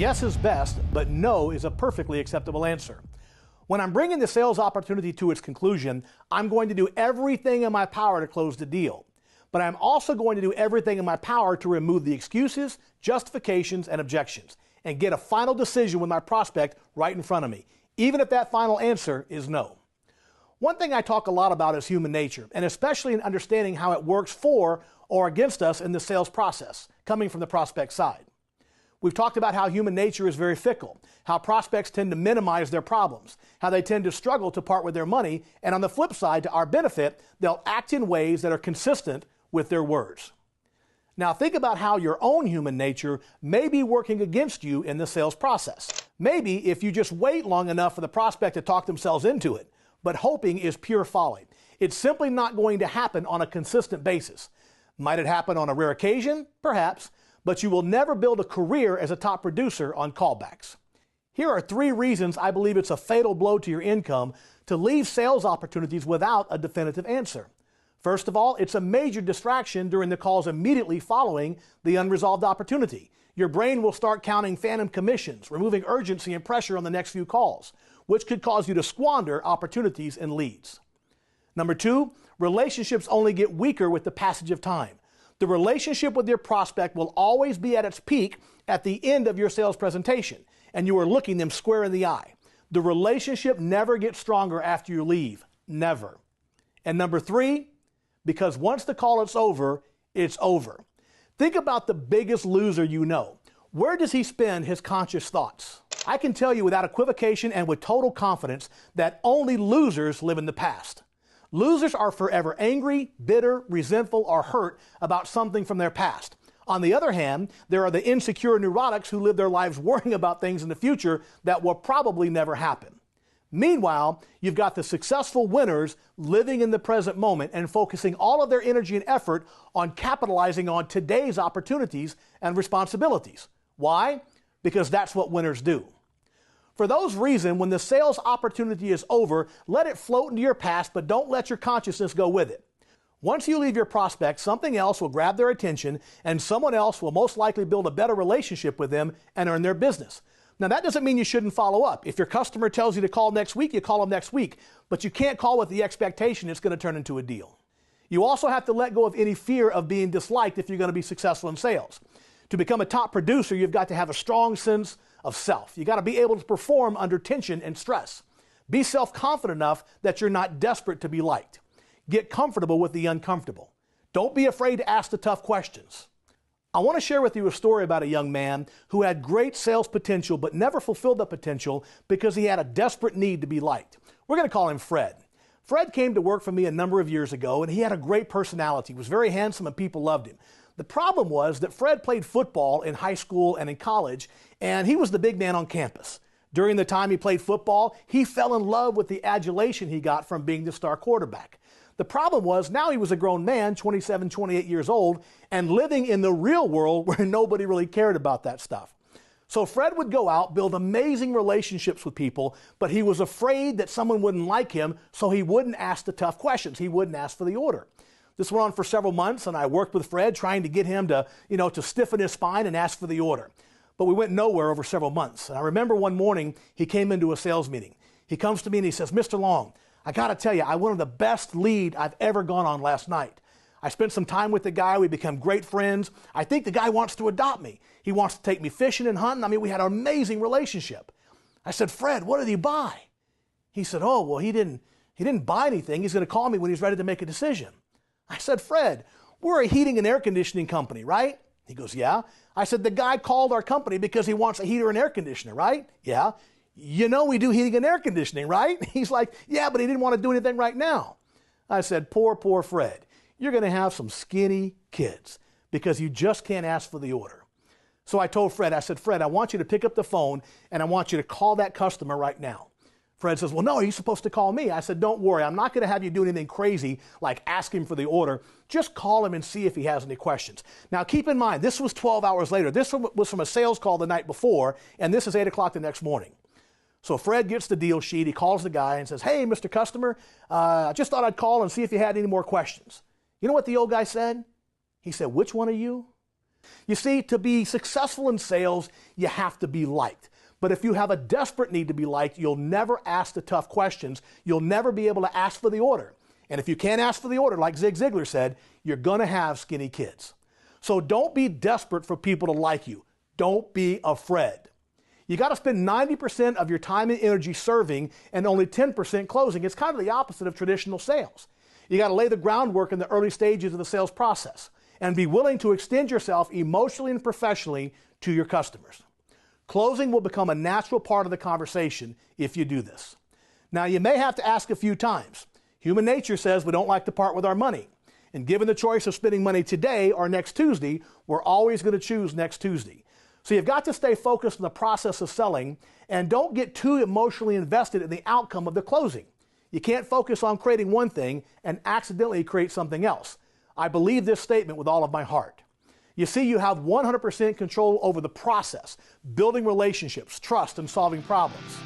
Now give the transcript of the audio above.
Yes is best, but no is a perfectly acceptable answer. When I'm bringing the sales opportunity to its conclusion, I'm going to do everything in my power to close the deal. But I'm also going to do everything in my power to remove the excuses, justifications, and objections, and get a final decision with my prospect right in front of me, even if that final answer is no. One thing I talk a lot about is human nature, and especially in understanding how it works for or against us in the sales process, coming from the prospect side. We've talked about how human nature is very fickle, how prospects tend to minimize their problems, how they tend to struggle to part with their money, and on the flip side, to our benefit, they'll act in ways that are consistent with their words. Now think about how your own human nature may be working against you in the sales process. Maybe if you just wait long enough for the prospect to talk themselves into it, but hoping is pure folly. It's simply not going to happen on a consistent basis. Might it happen on a rare occasion? Perhaps. But you will never build a career as a top producer on callbacks. Here are 3 reasons I believe it's a fatal blow to your income to leave sales opportunities without a definitive answer. First of all, it's a major distraction during the calls immediately following the unresolved opportunity. Your brain will start counting phantom commissions, removing urgency and pressure on the next few calls, which could cause you to squander opportunities and leads. Number 2, relationships only get weaker with the passage of time. The relationship with your prospect will always be at its peak at the end of your sales presentation, and you are looking them square in the eye. The relationship never gets stronger after you leave. Never. And number 3, because once the call is over, it's over. Think about the biggest loser you know. Where does he spend his conscious thoughts? I can tell you without equivocation and with total confidence that only losers live in the past. Losers are forever angry, bitter, resentful, or hurt about something from their past. On the other hand, there are the insecure neurotics who live their lives worrying about things in the future that will probably never happen. Meanwhile, you've got the successful winners living in the present moment and focusing all of their energy and effort on capitalizing on today's opportunities and responsibilities. Why? Because that's what winners do. For those reasons, when the sales opportunity is over, let it float into your past, but don't let your consciousness go with it. Once you leave your prospect, something else will grab their attention, and someone else will most likely build a better relationship with them and earn their business. Now, that doesn't mean you shouldn't follow up. If your customer tells you to call next week, you call them next week, but you can't call with the expectation it's going to turn into a deal. You also have to let go of any fear of being disliked if you're going to be successful in sales. To become a top producer, you've got to have a strong sense of self. You got to be able to perform under tension and stress. Be self-confident enough that you're not desperate to be liked. Get comfortable with the uncomfortable. Don't be afraid to ask the tough questions. I want to share with you a story about a young man who had great sales potential but never fulfilled the potential because he had a desperate need to be liked. We're going to call him Fred. Fred came to work for me a number of years ago, and he had a great personality. He was very handsome and people loved him. The problem was that Fred played football in high school and in college, and he was the big man on campus. During the time he played football, he fell in love with the adulation he got from being the star quarterback. The problem was now he was a grown man, 27, 28 years old, and living in the real world where nobody really cared about that stuff. So Fred would go out, build amazing relationships with people, but he was afraid that someone wouldn't like him, so he wouldn't ask the tough questions. He wouldn't ask for the order. This went on for several months, and I worked with Fred trying to get him to stiffen his spine and ask for the order. But we went nowhere over several months. And I remember one morning he came into a sales meeting. He comes to me and he says, "Mr. Long, I got to tell you, I won the best lead I've ever gone on last night. I spent some time with the guy. We became great friends. I think the guy wants to adopt me. He wants to take me fishing and hunting. I mean, we had an amazing relationship." I said, "Fred, what did he buy?" He said, "Oh, well, he didn't buy anything. He's going to call me when he's ready to make a decision." I said, "Fred, we're a heating and air conditioning company, right?" He goes, "Yeah." I said, "The guy called our company because he wants a heater and air conditioner, right?" "Yeah." "You know we do heating and air conditioning, right?" He's like, "Yeah, but he didn't want to do anything right now." I said, poor Fred. You're going to have some skinny kids because you just can't ask for the order." So I told Fred, I said, "Fred, I want you to pick up the phone and I want you to call that customer right now." Fred says, "Well, no, you're supposed to call me." I said, "Don't worry. I'm not going to have you do anything crazy like ask him for the order. Just call him and see if he has any questions." Now, keep in mind, this was 12 hours later. This was from a sales call the night before, and this is 8 o'clock the next morning. So Fred gets the deal sheet. He calls the guy and says, "Hey, Mr. Customer, I just thought I'd call and see if you had any more questions." You know what the old guy said? He said, "Which one are you?" You see, to be successful in sales, you have to be liked. But if you have a desperate need to be liked, you'll never ask the tough questions. You'll never be able to ask for the order. And if you can't ask for the order, like Zig Ziglar said, you're going to have skinny kids. So don't be desperate for people to like you. Don't be afraid. You got to spend 90% of your time and energy serving and only 10% closing. It's kind of the opposite of traditional sales. You got to lay the groundwork in the early stages of the sales process and be willing to extend yourself emotionally and professionally to your customers. Closing will become a natural part of the conversation if you do this. Now, you may have to ask a few times. Human nature says we don't like to part with our money. And given the choice of spending money today or next Tuesday, we're always going to choose next Tuesday. So you've got to stay focused on the process of selling and don't get too emotionally invested in the outcome of the closing. You can't focus on creating one thing and accidentally create something else. I believe this statement with all of my heart. You see, you have 100% control over the process, building relationships, trust, and solving problems.